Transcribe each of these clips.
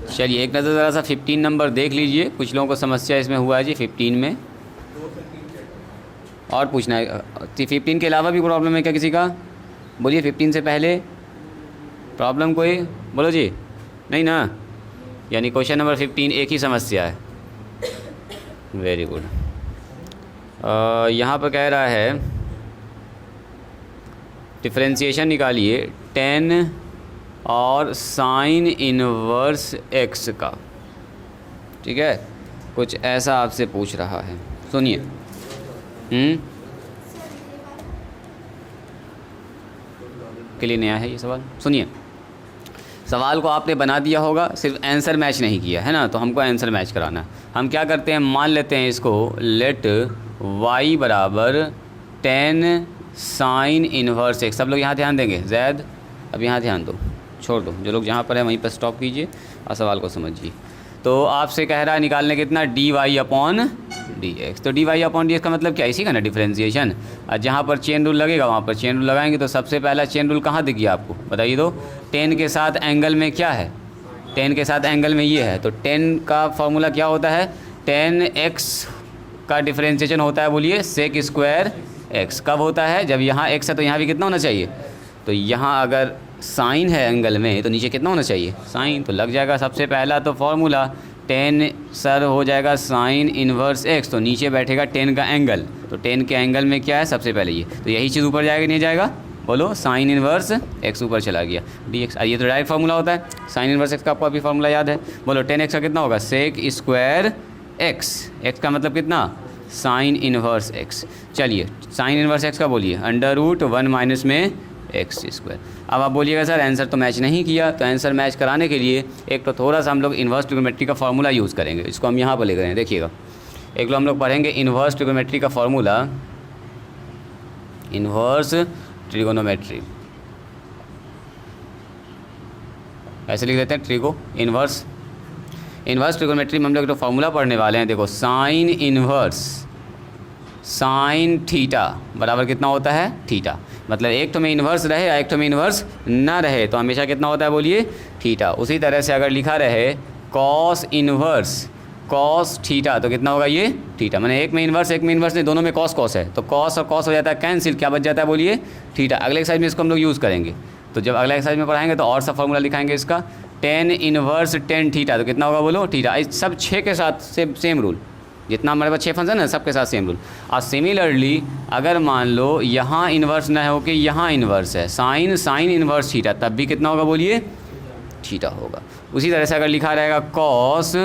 चलिए एक नज़र ज़रा सा 15 नंबर देख लीजिए, कुछ लोगों को समस्या इसमें हुआ है जी 15 में। और पूछना है 15 के अलावा भी प्रॉब्लम है क्या किसी का? बोलिए 15 से पहले प्रॉब्लम कोई, बोलो जी। नहीं ना, यानी क्वेश्चन नंबर 15 एक ही समस्या है। Very good. यहाँ पर कह रहा है डिफरेंशिएशन निकालिए 10 और साइन इनवर्स x का। ठीक है, कुछ ऐसा आपसे पूछ रहा है, सुनिए। के लिए नया है ये सवाल, सुनिए। सवाल को आपने बना दिया होगा, सिर्फ आंसर मैच नहीं किया है ना, तो हमको आंसर मैच कराना। हम क्या करते हैं, मान लेते हैं इसको लेट y बराबर 10 साइन इनवर्स x। सब लोग यहाँ ध्यान देंगे, जैद अब यहाँ ध्यान दो, छोड़ दो, जो लोग जहाँ पर है वहीं पर स्टॉप कीजिए और सवाल को समझिए। तो आपसे कह रहा है निकालने कितना, dy अपॉन dx। तो dy अपॉन dx का मतलब क्या, इसी का ना डिफरेंशिएशन। और जहाँ पर चेन रूल लगेगा वहाँ पर चेन रूल लगाएंगे। तो सबसे पहला चेन रूल कहाँ दिखिए आपको, बताइए तो। 10 के साथ एंगल में क्या है, 10 के साथ एंगल में ये है। तो 10 का फॉर्मूला क्या होता है, 10x का डिफरेंशिएशन होता है, बोलिए सेक स्क्वायर x। कब होता है, जब यहाँ x है तो यहाँ भी कितना होना चाहिए। तो यहाँ अगर साइन है एंगल में तो नीचे कितना होना चाहिए, साइन। तो लग जाएगा सबसे पहला तो फॉर्मूला 10 सर हो जाएगा साइन इनवर्स x। तो नीचे बैठेगा 10 का एंगल। तो 10 के एंगल में क्या है, सबसे पहले ये, तो यही चीज़ ऊपर जाएगा नहीं जाएगा, बोलो। साइन इनवर्स x ऊपर चला गया dx। ये तो डायरेक्ट फार्मूला होता है, साइन इनवर्स x का आपको अभी फार्मूला याद है। बोलो 10x का कितना होगा, सेक स्क्वायर x। x का मतलब कितना, साइन इनवर्स x। चलिए साइन इनवर्स x का बोलिए, √1 माइनस में एक्स स्क्वायर। अब आप बोलिएगा सर आंसर तो मैच नहीं किया। तो आंसर मैच कराने के लिए एक तो थोड़ा सा हम लोग इन्वर्स ट्रिगोनोमेट्री का फार्मूला यूज़ करेंगे। इसको हम यहाँ पर ले रहे हैं, देखिएगा। एक हम लोग पढ़ेंगे इन्वर्स ट्रिगोनोमेट्री का फार्मूला, इन्वर्स ट्रिगोनोमेट्री ऐसे लिख देते हैं, ट्रिगो इन्वर्स। इन्वर्स ट्रिगोनोमेट्री में हम लोग जो फार्मूला पढ़ने वाले हैं, देखो साइन इन्वर्स साइन थीटा बराबर कितना होता है, थीटा। मतलब एक तो में इन्वर्स रहे या एक तो में इन्वर्स ना रहे तो हमेशा कितना होता है, बोलिए थीटा। उसी तरह से अगर लिखा रहे कॉस इन्वर्स कॉस थीटा तो कितना होगा, ये थीटा। मैंने एक में इन्वर्स एक में इन्वर्स नहीं, दोनों में कॉस कॉस है तो कॉस और कॉस हो जाता है कैंसिल, क्या बच जाता है, बोलिए थीटा। अगले एक्सरसाइज में इसको हम लोग यूज़ करेंगे। तो जब अगला एक्सरसाइज में पढ़ाएंगे तो और सा फॉर्मूला लिखाएंगे इसका, 10 इन्वर्स 10 थीटा तो कितना होगा, बोलो थीटा। इस सब 6 के साथ सेम रूल, जितना हमारे पास 6 फंक्शन है सबके साथ सेम रूल। और सिमिलरली अगर मान लो यहाँ इन्वर्स ना हो कि यहाँ इन्वर्स है, साइन साइन इन्वर्स थीटा, तब भी कितना होगा, बोलिए थीटा होगा। उसी तरह से अगर लिखा रहेगा कॉस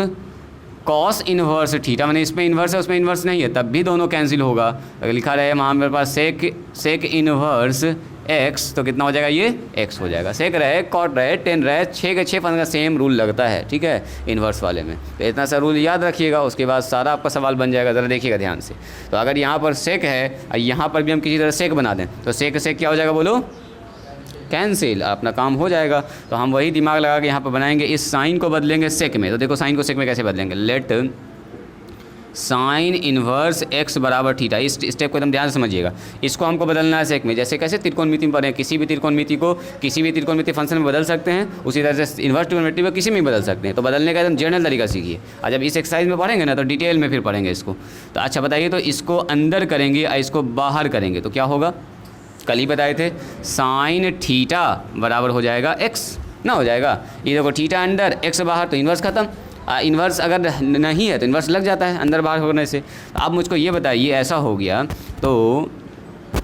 कॉस इन्वर्स थीटा, मैंने इसमें इन्वर्स है उसमें इन्वर्स नहीं है, तब भी दोनों कैंसिल होगा। अगर लिखा रहे वहाँ मेरे पास सेक इन्वर्स एक्स तो कितना हो जाएगा, ये एक्स हो जाएगा। सेक रहे कॉट रहे टेन रहे, 6 के 6 फंक्शन का सेम रूल लगता है, ठीक है, इन्वर्स वाले में। तो इतना सा रूल याद रखिएगा, उसके बाद सारा आपका सवाल बन जाएगा। ज़रा देखिएगा ध्यान से। तो अगर यहाँ पर सेक है और यहाँ पर भी हम किसी तरह सेक बना दें तो सेक सेक क्या हो जाएगा, बोलो कैंसिल, अपना काम हो जाएगा। तो हम वही दिमाग लगा के यहाँ पर बनाएंगे, इस साइन को बदलेंगे सेक में। तो देखो साइन को सेक में कैसे बदलेंगे, लेट साइन इन्वर्स एक्स बराबर थीटा। इस स्टेप को एकदम ध्यान से समझिएगा। इसको हमको बदलना है सेक में, जैसे कैसे त्रिकोणमिति में पढ़े, किसी भी त्रिकोणमिति को किसी भी त्रिकोणमिति फंक्शन में बदल सकते हैं, उसी तरह से इन्वर्स ट्रिगोनोमेट्री को किसी में भी बदल सकते हैं। तो बदलने का एकदम जनरल तरीका सीखिए, और जब इस एक्सरसाइज में पढ़ेंगे ना तो डिटेल में फिर पढ़ेंगे इसको। तो अच्छा बताइए, तो इसको अंदर करेंगे और इसको बाहर करेंगे तो क्या होगा, कल ही बताए थे, साइन थीटा बराबर हो जाएगा एक्स ना हो जाएगा। ये देखो थीटा अंदर एक्स बाहर, तो इन्वर्स खत्म। इन्वर्स अगर नहीं है तो इन्वर्स लग जाता है अंदर बाहर होने से। तो आप मुझको ये बताइए, ऐसा हो गया तो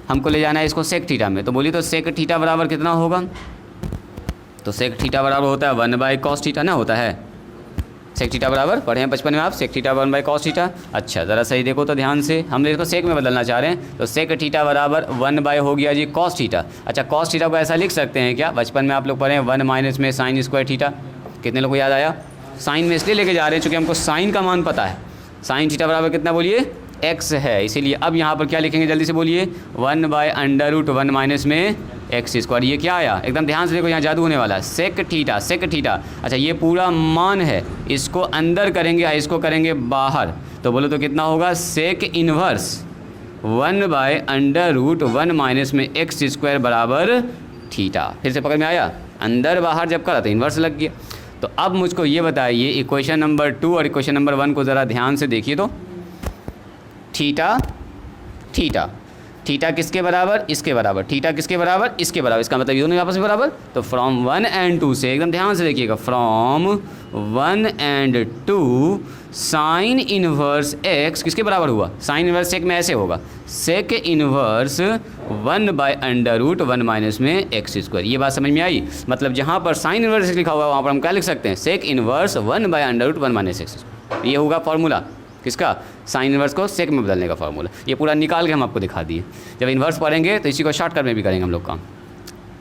हमको ले जाना है इसको सेक थीटा में। तो बोलिए तो सेक थीटा बराबर कितना होगा, तो सेक थीटा बराबर होता है 1/cos थीटा ना होता है। सेक थीटा बराबर पढ़े हैं बचपन में आप, सेक थीटा 1/cos थीटा। अच्छा ज़रा सही देखो तो ध्यान से, हम इसको सेक में बदलना चाह रहे हैं। तो सेक थीटा बराबर 1/ हो गया जी cos थीटा। अच्छा cos थीटा को ऐसा लिख सकते हैं क्या, बचपन में आप लोग पढ़े हैं 1 माइनस में साइन स्क्वायर थीटा। कितने लोग को याद आया, साइन में इसलिए लेके जा रहे हैं क्योंकि हमको साइन का मान पता है। साइन थीटा बराबर कितना, बोलिए x है, इसीलिए अब यहाँ पर क्या लिखेंगे, जल्दी से बोलिए 1/√1 माइनस में एक्स स्क्वायर। ये क्या आया, एकदम ध्यान से देखो, यहाँ जादू होने वाला है। सेक थीटा सेक थीटा, अच्छा ये पूरा मान है, इसको अंदर करेंगे और इसको करेंगे बाहर। तो बोलो तो कितना होगा, सेक इन्वर्स 1/√1 माइनस में एक्स स्क्वायर बराबर थीटा। फिर से पकड़ में आया, अंदर बाहर जब करा तो इन्वर्स लग गया। तो अब मुझको ये बताइए इक्वेशन नंबर 2 और इक्वेशन नंबर 1 को ज़रा ध्यान से देखिए तो थीटा थीटा थीटा किसके बराबर, इसके बराबर, थीटा किसके बराबर, इसके बराबर, इसका मतलब ये दोनों आपस में बराबर। तो फ्रॉम 1 एंड 2 से एकदम ध्यान से देखिएगा, from 1 and 2 sine inverse x किसके बराबर हुआ, साइन इनवर्स सेक में ऐसे होगा, सेक इनवर्स 1/√1 माइनस में एक्स स्क्वायर। ये बात समझ में आई। मतलब जहाँ पर साइन इनवर्स एक्स लिखा हुआ है वहाँ पर हम क्या लिख सकते हैं, sec inverse 1/√1 minus X square. ये होगा फॉर्मूला किसका, साइन इनवर्स को सेक में बदलने का फार्मूला। ये पूरा निकाल के हम आपको दिखा दिए। जब इन्वर्स पढ़ेंगे तो इसी को शॉर्टकट में भी करेंगे हम लोग काम।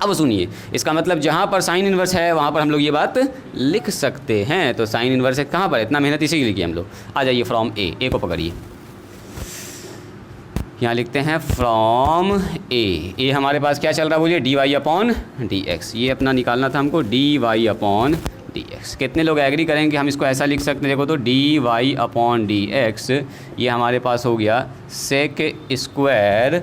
अब सुनिए, इसका मतलब जहाँ पर साइन इनवर्स है वहाँ पर हम लोग ये बात लिख सकते हैं। तो साइन इनवर्स है कहाँ पर, इतना मेहनत इसी के लिए किया हम लोग। आ जाइए फ्रॉम ए को पकड़िए, यहाँ लिखते हैं फ्रॉम ए हमारे पास क्या चल रहा है बोलिए, dy/dx। ये अपना निकालना था हमको, dy/dx। कितने लोग एग्री करेंगे हम इसको ऐसा लिख सकते हैं, देखो तो dy/dx ये हमारे पास हो गया सेक स्क्वायर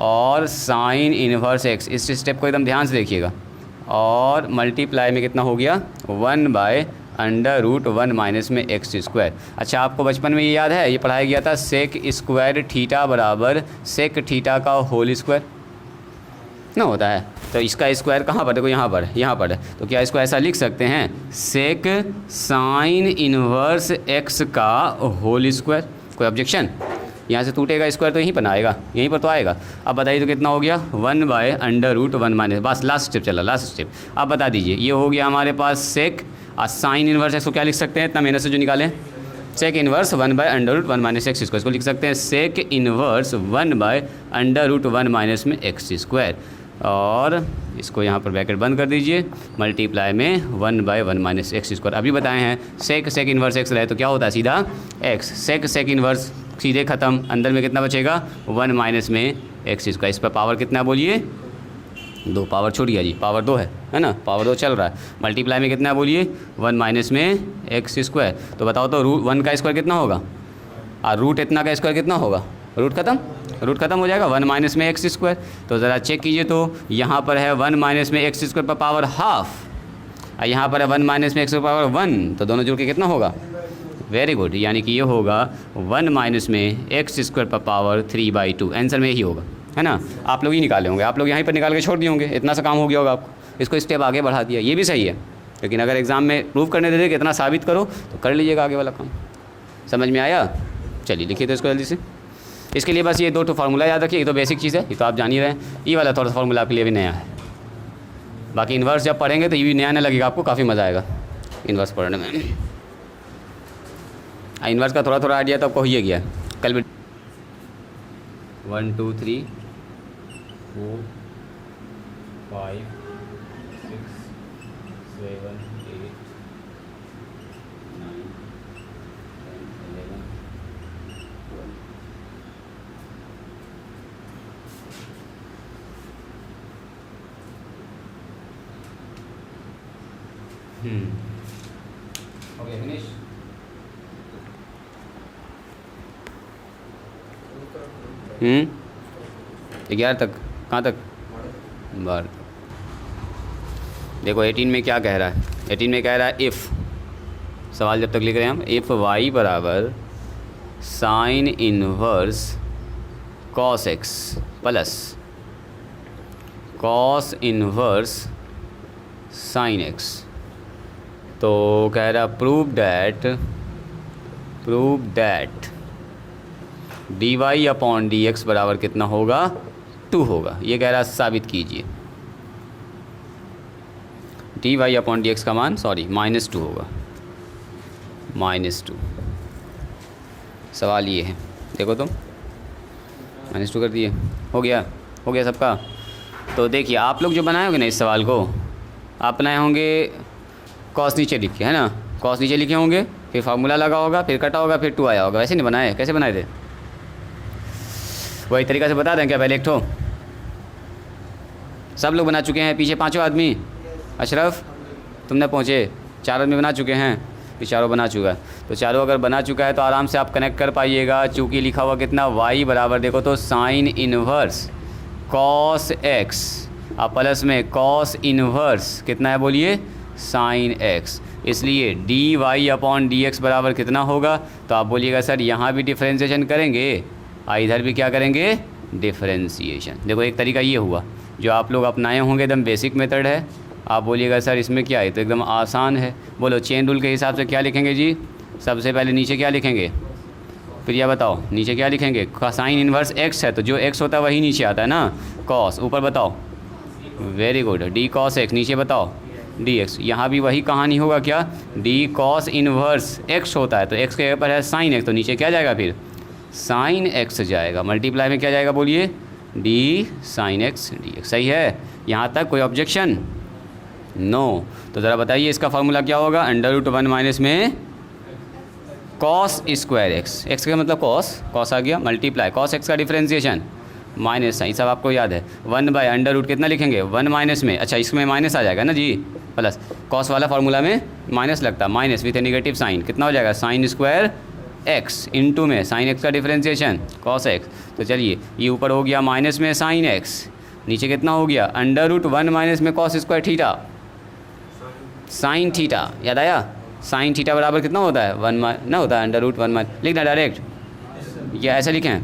और साइन इनवर्स एक्स। इस स्टेप को एकदम ध्यान से देखिएगा, और मल्टीप्लाई में कितना हो गया 1/√1 माइनस में एक्स स्क्वायर। अच्छा आपको बचपन में ये याद है, ये पढ़ाया गया था सेक स्क्वायर थीटा बराबर सेक थीटा का होल स्क्वायर ना होता है। तो इसका स्क्वायर कहाँ पर, देखो यहाँ पर है। तो क्या इसको ऐसा लिख सकते हैं, सेक साइन इनवर्स एक्स का होल स्क्वायर। कोई ऑब्जेक्शन, यहाँ से टूटेगा स्क्वायर तो यहीं पर ना आएगा, यहीं पर तो आएगा। अब बताइए तो कितना हो गया 1/√1 माइनस, बस लास्ट स्टेप चला, लास्ट स्टेप। अब बता दीजिए, ये हो गया हमारे पास सेक और साइन इनवर्स एक्स को क्या लिख सकते हैं, इतना मेहनत से जो निकालें, sec inverse 1/√1 minus X square. इसको लिख सकते हैं सेक इनवर्स 1/√1 माइनस में एक्स स्क्वायर, और इसको यहाँ पर ब्रैकेट बंद कर दीजिए, मल्टीप्लाई में 1/1 माइनस एक्स स्क्वायर। अभी बताए हैं सेक इनवर्स एक्स रहे तो क्या होता है, सीधा एक्स, सेक इनवर्स सीधे ख़त्म, अंदर में कितना बचेगा 1 माइनस में एक्स स्क्वायर। इस पर पावर कितना बोलिए 2, पावर छूट गया जी, पावर 2 है ना, पावर 2 चल रहा है। मल्टीप्लाई में कितना बोलिए 1 माइनस में एक्स स्क्वायर। तो बताओ तो √1 का स्क्वायर कितना होगा, और रूट इतना का स्क्वायर कितना होगा, रूट खत्म हो जाएगा 1 माइनस में एक्स स्क्वायर। तो ज़रा चेक कीजिए तो यहाँ पर है 1 माइनस में एक्स स्क्वायर पर पावर हाफ, और यहाँ पर है 1 माइनस में एक्स पर पावर 1, तो दोनों जुड़ के कितना होगा, वेरी गुड, यानी कि ये होगा 1 माइनस में एक्स स्क्वायर पर पावर 3/2। आंसर में यही होगा, है ना। आप लोग ही निकाले होंगे, आप लोग यहीं पर निकाल के छोड़ दिए होंगे, इतना सा काम हो गया होगा आपको। इसको स्टेप आगे बढ़ा दिया, ये भी सही है, लेकिन अगर एग्ज़ाम में प्रूव करने दे दे कि इतना साबित करो तो कर लीजिएगा आगे वाला काम। समझ में आया, चलिए लिखिए तो इसको जल्दी से। इसके लिए बस ये 2 फार्मूला याद रखिए, ये तो बेसिक चीज़ है, ये तो आप जान ही रहे हैं। ये वाला थोड़ा सा फार्मूला आपके लिए भी नया है, बाकी इन्वर्स जब पढ़ेंगे तो ये भी नया लगेगा आपको, काफ़ी मज़ा आएगा इन्वर्स पढ़ने में। इन्वर्स का थोड़ा आइडिया तो आपको हो ही गया कल भी। 1 2 3 4 5 6 7 8 9 10 11 ओके फिनिश। ग्यारह तक, कहाँ तक, 12। देखो 18 में क्या कह रहा है, 18 में कह रहा है इफ़, सवाल जब तक लिख रहे हैं हम, इफ़ y बराबर sign inverse cos x plus cos inverse sine x, तो कह रहा प्रूव दैट dy/dx बराबर कितना होगा 2 होगा। ये कह रहा साबित कीजिए, dy/dx का मान -2 होगा, -2। सवाल ये है, देखो तो -2 कर दिए, हो गया सबका। तो देखिए आप लोग जो बनाए होंगे ना इस सवाल को, आप बनाए होंगे कॉस नीचे लिखे, है ना, कॉस नीचे लिखे होंगे, फिर फार्मूला लगा होगा, फिर कटा होगा, फिर 2 आया होगा। वैसे नहीं बनाए, कैसे बनाए थे वही तरीका से बता दें क्या। पहले एक ठो सब लोग बना चुके हैं, पीछे 5 आदमी, अशरफ तुमने पहुँचे, 4 आदमी बना चुके हैं, फिर 4 बना चुका है। तो 4 अगर बना चुका है तो आराम से आप कनेक्ट कर पाइएगा, चूँकि लिखा हुआ कितना y बराबर, देखो तो साइन इनवर्स कॉस एक्स और प्लस में कॉस इनवर्स कितना है बोलिए साइन एक्स। इसलिए D Y upon D X बराबर कितना होगा? तो आप बोलिएगा सर यहाँ भी डिफ्रेंशिएशन करेंगे और इधर भी क्या करेंगे? डिफ्रेंशिएशन। देखो एक तरीका ये हुआ जो आप लोग अपनाए होंगे, एकदम बेसिक मेथड है। आप बोलिएगा सर इसमें क्या है? तो एकदम आसान है। बोलो चेन रूल के हिसाब से क्या लिखेंगे जी? सबसे पहले नीचे क्या लिखेंगे? प्रिया बताओ नीचे क्या लिखेंगे? साइन इन्वर्स एक्स है तो जो एक्स होता है वही नीचे आता है ना, कॉस। ऊपर बताओ, very good, D cos x. नीचे बताओ डी एक्स। यहाँ भी वही कहानी होगा क्या? डी कॉस इन्वर्स एक्स होता है तो एक्स के ऊपर है साइन एक्स, तो नीचे क्या जाएगा फिर? साइन एक्स जाएगा। मल्टीप्लाई में क्या जाएगा बोलिए? D sine x D x. सही है? यहाँ तक कोई ऑब्जेक्शन? नो। तो ज़रा बताइए इसका फार्मूला क्या होगा? √1 माइनस में कॉस स्क्वायर एक्स। एक्स का मतलब कॉस, कॉस आ गया, मल्टीप्लाई कॉस एक्स का डिफ्रेंशिएशन माइनस साइन, सब आपको याद है। 1/√, कितना लिखेंगे? 1 माइनस में, अच्छा इसमें माइनस आ जाएगा ना जी, प्लस कॉस वाला फार्मूला में माइनस लगता है, minus with a negative sign, कितना हो जाएगा? साइन स्क्वायर एक्स इंटू में साइन एक्स का डिफ्रेंशिएशन कॉस एक्स। तो चलिए ये ऊपर हो गया माइनस में साइन एक्स, नीचे कितना हो गया? √1 माइनस में cos square theta sine theta. याद आया? साइन थीटा बराबर कितना होता है? 1 ना होता है √1 माइनस। लिखना डायरेक्ट या ऐसे लिखें?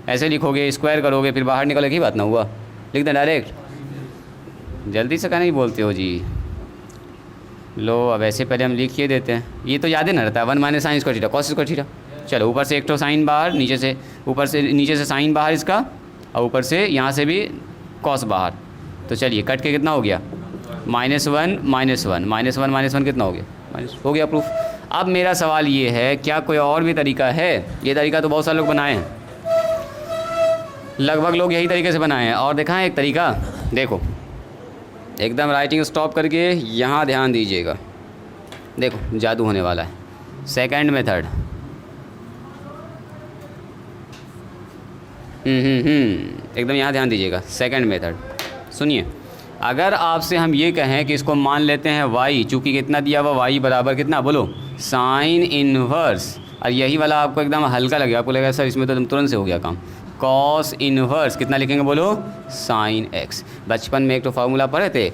ऐसे लिखोगे, स्क्वायर करोगे, फिर बाहर निकलेगी ही बात ना हुआ। लिख दें डायरेक्ट। जल्दी से क्या नहीं बोलते हो जी? लो अब ऐसे पहले हम लिख के देते हैं, ये तो याद ही ना रहता है। 1 minus sine square theta cos square theta. चलो ऊपर से एक तो साइन बाहर, नीचे से ऊपर से नीचे से साइन बाहर इसका, और ऊपर से यहाँ से भी कॉस बाहर। तो चलिए कट के कितना हो गया? -1 -1 कितना हो गया? माइनस हो गया प्रूफ। अब मेरा सवाल ये है, क्या कोई और भी तरीका है? ये तरीका तो बहुत सारे लोग बनाए हैं, लगभग लोग यही तरीके से बनाए हैं। और दिखाएं एक तरीका, देखो एकदम राइटिंग स्टॉप करके यहाँ ध्यान दीजिएगा। देखो जादू होने वाला है। सेकंड मेथड, एकदम यहाँ ध्यान दीजिएगा। सेकंड मेथड सुनिए, अगर आपसे हम ये कहें कि इसको मान लेते हैं y, चूँकि कितना दिया हुआ y बराबर कितना बोलो? Sign inverse. और यही वाला आपको एकदम हल्का लगेगा, आपको लगेगा सर इसमें तो तुरंत से हो गया काम। कॉस इन्वर्स कितना लिखेंगे बोलो? Sine x. बचपन में एक तो फार्मूला पढ़े थे,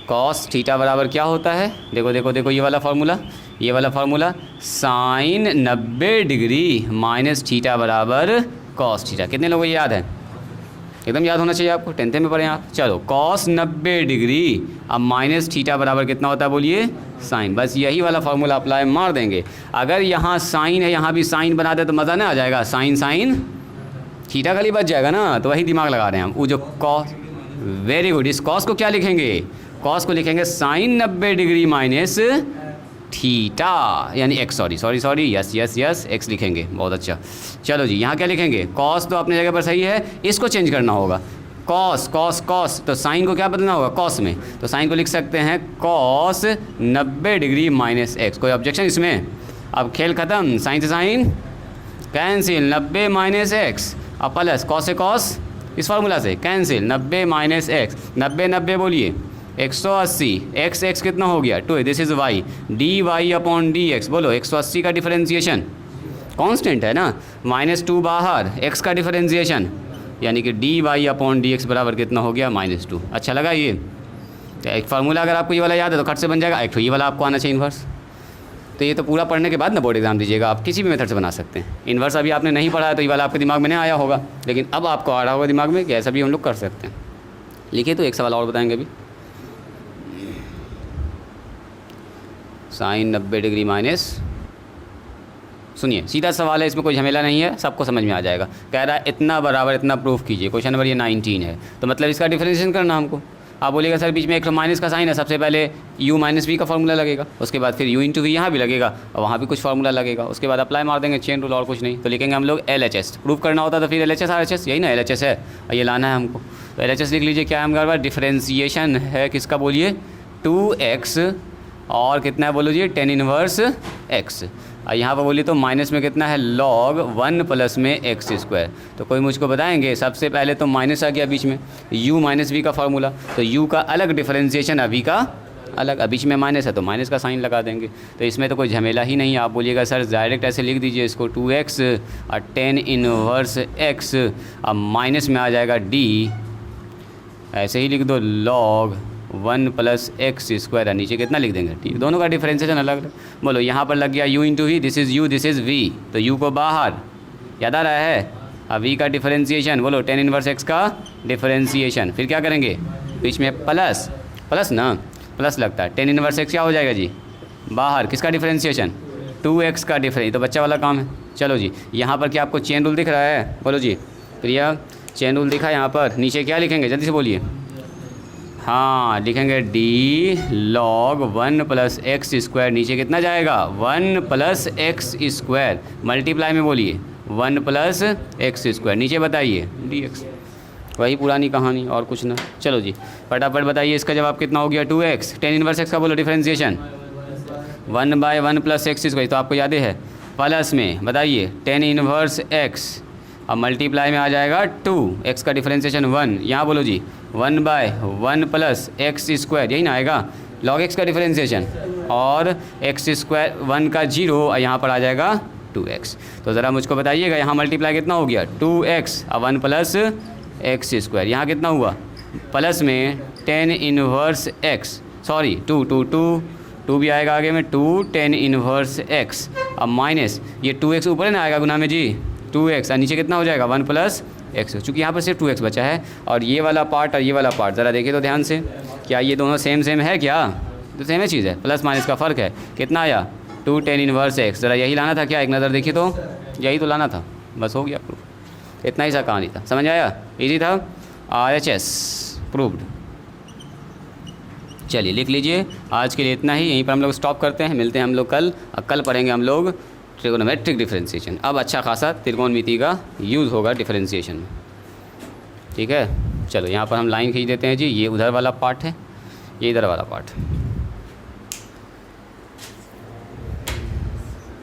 कॉस थीटा बराबर क्या होता है? देखो देखो देखो ये वाला formula, sine 90 degree minus theta बराबर कॉस थीटा। कितने लोगों को याद है? एकदम याद होना चाहिए आपको, 10th में पढ़े आप। चलो कॉस 90 डिग्री, अब माइनस थीटा बराबर कितना होता है बोलिए? साइन। बस यही वाला फार्मूला अप्लाई मार देंगे। अगर यहाँ साइन है यहाँ भी साइन बना दे तो मज़ा नहीं आ जाएगा? साइन साइन थीटा खाली बच जाएगा ना, तो वही दिमाग लगा रहे हैं हम। वो जो कॉस, वेरी गुड, इस कॉस को क्या लिखेंगे? कॉस को लिखेंगे साइन 90 डिग्री माइनस थीटा, यानी एक्स, सॉरी, यस एक्स लिखेंगे। बहुत अच्छा। चलो जी यहाँ क्या लिखेंगे? कॉस तो अपनी जगह पर सही है, इसको चेंज करना होगा। कॉस तो साइन को क्या बदलना होगा? कॉस में। तो साइन को लिख सकते हैं कॉस 90 डिग्री माइनस एक्स। कोई ऑब्जेक्शन इसमें? अब खेल ख़त्म, साइन से साइन कैंसिल, 90 माइनस एक्स, अब प्लस कॉस से कॉस, इस फार्मूला से कैंसिल, 90 माइनस एक्स, 90 बोलिए 180, एक्स कितना हो गया? 2, this is Y, D Y upon D X. बोलो 180 का डिफरेंशिएशन कांस्टेंट है ना, -2 बाहर, एक्स का डिफरेंशिएशन यानी कि D Y upon D X बराबर कितना हो गया? -2। अच्छा लगा ये? तो एक फार्मूला अगर आपको ये वाला याद है तो खट से बन जाएगा। एक तो ये वाला आपको आना चाहिए इन्वर्स। तो ये तो पूरा पढ़ने के बाद ना बोर्ड एग्जाम दीजिएगा, आप किसी भी मेथड से बना सकते हैं। इन्वर्स अभी आपने नहीं पढ़ा है तो ये वाला आपके दिमाग में नहीं आया होगा, लेकिन अब आपको आ रहा होगा दिमाग में कि ऐसा भी हम लोग कर सकते हैं। लिखिए तो एक सवाल और बताएंगे अभी। साइन 90 डिग्री माइनस, सुनिए सीधा सवाल है, इसमें कोई झमेला नहीं है, सबको समझ में आ जाएगा। कह रहा है इतना बराबर इतना प्रूफ कीजिए। क्वेश्चन नंबर ये 19 है, तो मतलब इसका डिफरेंशिएशन करना हमको। आप बोलिएगा सर बीच में एक माइनस का साइन है, सबसे पहले u माइनस वी का फार्मूला लगेगा, उसके बाद फिर u इंटू वी यहाँ भी लगेगा और वहाँ भी कुछ फार्मूला लगेगा, उसके बाद अप्लाई मार देंगे चेन रूल और कुछ नहीं। तो लिखेंगे हम लोग LHS। प्रूफ करना होता तो फिर LHS RHS, यही ना LHS है, और ये लाना है हमको। तो LHS लिख लीजिए। क्या है हमारे पास? डिफरेंशिएशन है किसका बोलिए? 2x और कितना है बोलो जी? 10 इनवर्स x। और यहाँ पर बोलिए तो माइनस में कितना है? log 1 प्लस में एक्स स्क्वायर। तो कोई मुझको बताएंगे? सबसे पहले तो माइनस आ गया बीच में, u माइनस वी का फार्मूला, तो u का अलग डिफरेंशिएशन अभी का अलग, बीच में माइनस है तो माइनस का साइन लगा देंगे। तो इसमें तो कोई झमेला ही नहीं है। आप बोलिएगा सर डायरेक्ट ऐसे लिख दीजिए इसको 2x और 10 इनवर्स x, अब माइनस में आ जाएगा d, ऐसे ही लिख दो log 1 प्लस एक्स स्क्वायर, नीचे कितना लिख देंगे टी, दोनों का डिफरेंशिएशन अलग अलग। बोलो यहाँ पर लग गया u into V, this is u, this is v, तो u को बाहर, याद आ रहा है। अब v का डिफरेंशिएशन, बोलो tan इनवर्स x का डिफरेंशिएशन, फिर क्या करेंगे, बीच में प्लस, प्लस ना, प्लस लगता है, tan इनवर्स x क्या हो जाएगा जी, बाहर, किसका डिफरेंशिएशन, 2x का डिफरेंस, तो बच्चा वाला काम है। चलो जी, यहाँ पर क्या आपको चेन रूल दिख रहा है, बोलो जी प्रिया, चेन रूल दिखा है यहाँ पर, नीचे क्या लिखेंगे जल्दी से बोलिए, हाँ लिखेंगे d log 1 plus x square, नीचे कितना जाएगा 1 प्लस एक्स स्क्वायर, मल्टीप्लाई में बोलिए 1 प्लस एक्स स्क्वायर, नीचे बताइए dx, वही पुरानी कहानी और कुछ ना। चलो जी फटाफट बताइए, इसका जवाब कितना हो गया 2x, tan इनवर्स x का बोलो डिफरेंशिएशन 1/1 प्लस एक्स स्क्वायर, तो आपको याद है, प्लस में बताइए tan इनवर्स x, अब मल्टीप्लाई में आ जाएगा 2, x का डिफरेंशिएशन 1, यहाँ बोलो जी 1/1 प्लस एक्स स्क्वायर, यही ना आएगा, log x का डिफरेंशिएशन, और एक्स स्क्वायर 1 का 0, और यहाँ पर आ जाएगा 2x। तो ज़रा मुझको बताइएगा यहाँ मल्टीप्लाई कितना हो गया 2x, अब 1 प्लस एक्स स्क्वायर, यहाँ कितना हुआ प्लस में tan इनवर्स x, सॉरी 2 भी आएगा आगे में, 2 tan इनवर्स x, अब माइनस ये 2x ऊपर है ना आएगा गुना में जी 2x, और नीचे कितना हो जाएगा 1 प्लस एक्स, चूँकि यहाँ पर सिर्फ 2x बचा है, और ये वाला पार्ट और ये वाला पार्ट ज़रा देखिए तो ध्यान से, क्या ये दोनों सेम है क्या, तो सेम ही चीज़ है, प्लस माइनस का फ़र्क है, कितना आया 2 tan इनवर्स x, ज़रा यही लाना था क्या, एक नज़र देखिए तो, यही तो लाना था, बस हो गया प्रूफ, इतना ही सा कहानी था, समझ आया, इजी था, RHS प्रूव्ड। चलिए लिख लीजिए, आज के लिए इतना ही, यहीं पर हम लोग स्टॉप करते हैं, मिलते हैं हम लोग कल पढ़ेंगे हम लोग ट्रिगोनोमेट्रिक डिफरेंशिएशन, अब अच्छा खासा त्रिकोणमिति का यूज़ होगा डिफरेंशिएशन में, ठीक है। चलो यहाँ पर हम लाइन खींच देते हैं जी, ये उधर वाला पार्ट है, ये इधर वाला पार्ट।